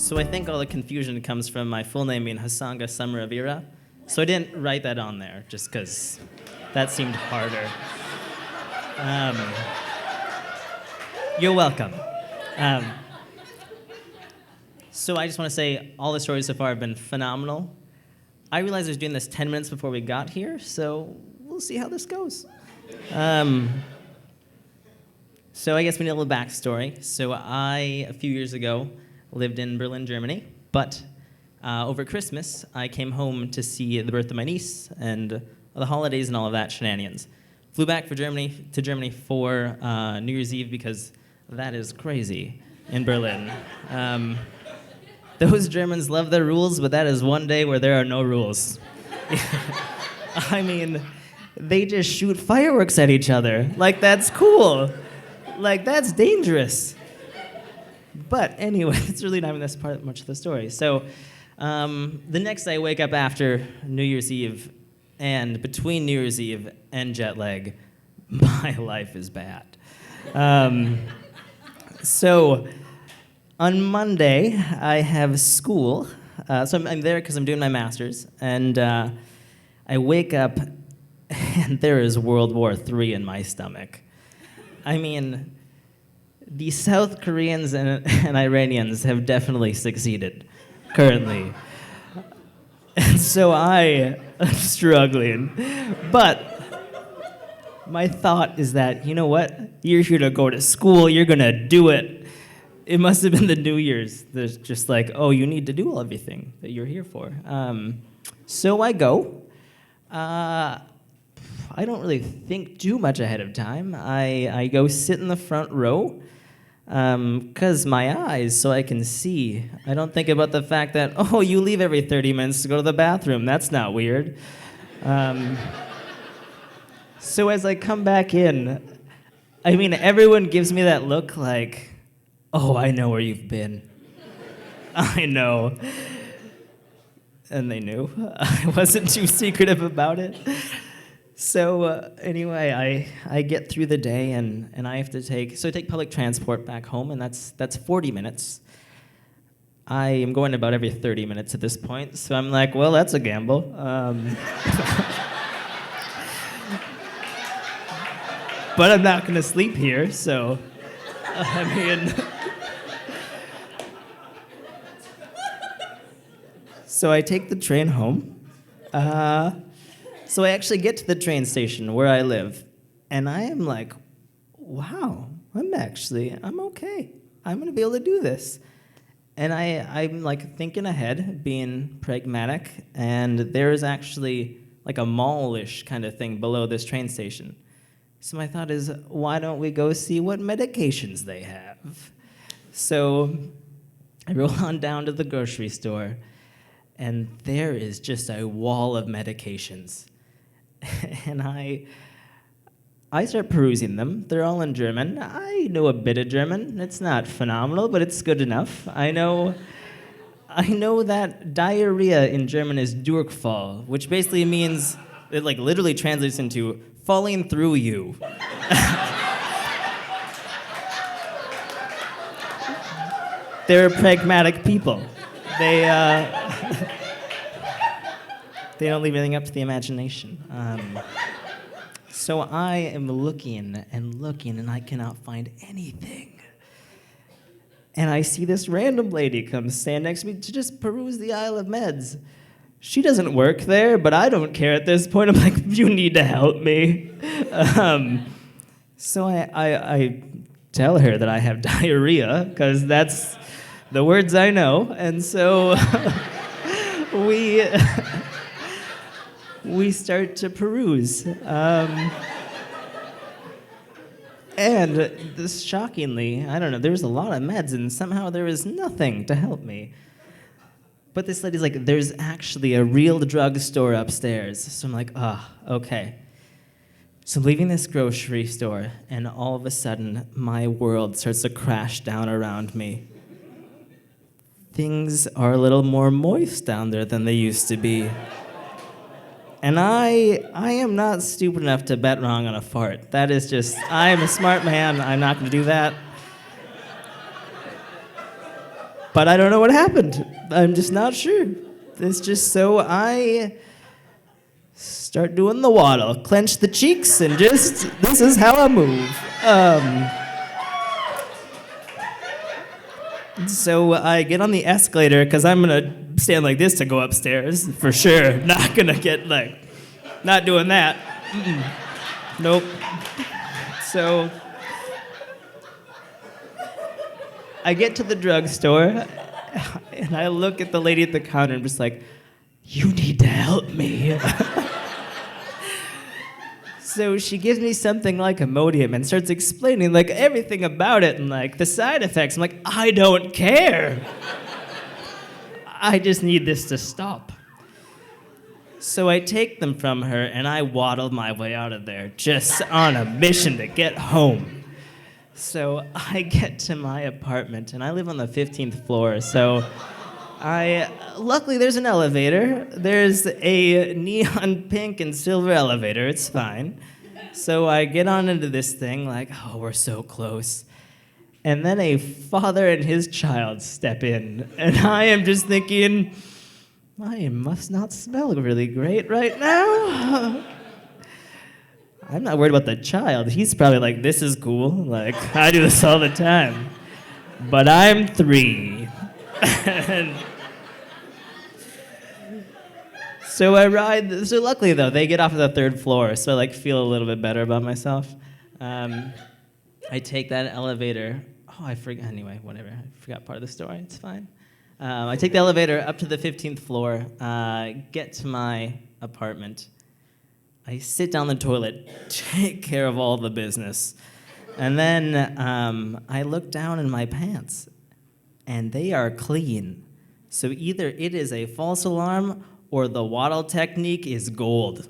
So I think all the confusion comes from my full name being Hasanga Samaravira. So I didn't write that on there just because that seemed harder. You're welcome. So I just want to say all the stories so far have been phenomenal. I realized I was doing this 10 minutes before we got here, so we'll see how this goes. So I guess we need a little backstory. So a few years ago, lived in Berlin, Germany, but over Christmas, I came home to see the birth of my niece and the holidays and all of that shenanigans. Flew back to Germany for New Year's Eve because that is crazy in Berlin. Those Germans love their rules, but that is one day where there are no rules. I mean, they just shoot fireworks at each other. Like, that's cool. Like, that's dangerous. But anyway, it's really not even this part much of the story. So the next day I wake up after New Year's Eve, and between New Year's Eve and jet lag, my life is bad. So on Monday, I have school. So I'm there because I'm doing my master's, and I wake up, and there is World War III in my stomach. I mean, the South Koreans and Iranians have definitely succeeded currently. And so I am struggling. But my thought is that, you know what? You're here to go to school. You're going to do it. It must have been the New Year's. There's just like, oh, you need to do everything that you're here for. So I go. I don't really think too much ahead of time. I go sit in the front row because my eyes, so I can see. I don't think about the fact that, oh, you leave every 30 minutes to go to the bathroom. That's not weird. So as I come back in, I mean, everyone gives me that look like, oh, I know where you've been. I know. And they knew. I wasn't too secretive about it. So anyway, I get through the day, and I have to take public transport back home, and that's 40 minutes. I am going about every 30 minutes at this point, so I'm like, well, that's a gamble. But I'm not going to sleep here, so, I mean... So I take the train home. So I actually get to the train station where I live, and I am like, wow, I'm okay. I'm going to be able to do this. And I'm like thinking ahead, being pragmatic, and there is actually like a mall-ish kind of thing below this train station. So my thought is, why don't we go see what medications they have? So I roll on down to the grocery store, and there is just a wall of medications. And I start perusing them. They're all in German. I know a bit of German. It's not phenomenal, but it's good enough. I know that diarrhea in German is Durchfall, which basically means, it like literally translates into falling through you. They're pragmatic people. They don't leave anything up to the imagination. So I am looking, and I cannot find anything. And I see this random lady come stand next to me to just peruse the aisle of meds. She doesn't work there, but I don't care at this point. I'm like, you need to help me. So I tell her that I have diarrhea, because that's the words I know. And so we start to peruse. And this shockingly, I don't know, there's a lot of meds, and somehow there is nothing to help me. But this lady's like, there's actually a real drugstore upstairs. So I'm like, okay. So I'm leaving this grocery store, and all of a sudden, my world starts to crash down around me. Things are a little more moist down there than they used to be. And I am not stupid enough to bet wrong on a fart. That is just, I am a smart man. I'm not going to do that. But I don't know what happened. I'm just not sure. It's just so I start doing the waddle, clench the cheeks, and just, this is how I move. So I get on the escalator, because I'm going to stand like this to go upstairs, for sure. Not going to get, not doing that. Nope. So I get to the drugstore, and I look at the lady at the counter and I'm just like, you need to help me. So she gives me something like Imodium and starts explaining everything about it and the side effects. I'm like, I don't care. I just need this to stop. So I take them from her and I waddle my way out of there, just on a mission to get home. So I get to my apartment and I live on the 15th floor, so luckily there's an elevator. There's a neon pink and silver elevator, it's fine. So I get on into this thing oh, we're so close. And then a father and his child step in, and I am just thinking, I must not smell really great right now. I'm not worried about the child. He's probably this is cool. I do this all the time. But I'm 3. And so I ride. So luckily, though, they get off of the 3rd floor, so I feel a little bit better about myself. I take that elevator. Oh, I forgot. Anyway, whatever. I forgot part of the story. It's fine. I take the elevator up to the 15th floor, get to my apartment. I sit down the toilet, take care of all the business. And then I look down in my pants, and they are clean. So either it is a false alarm or the waddle technique is gold.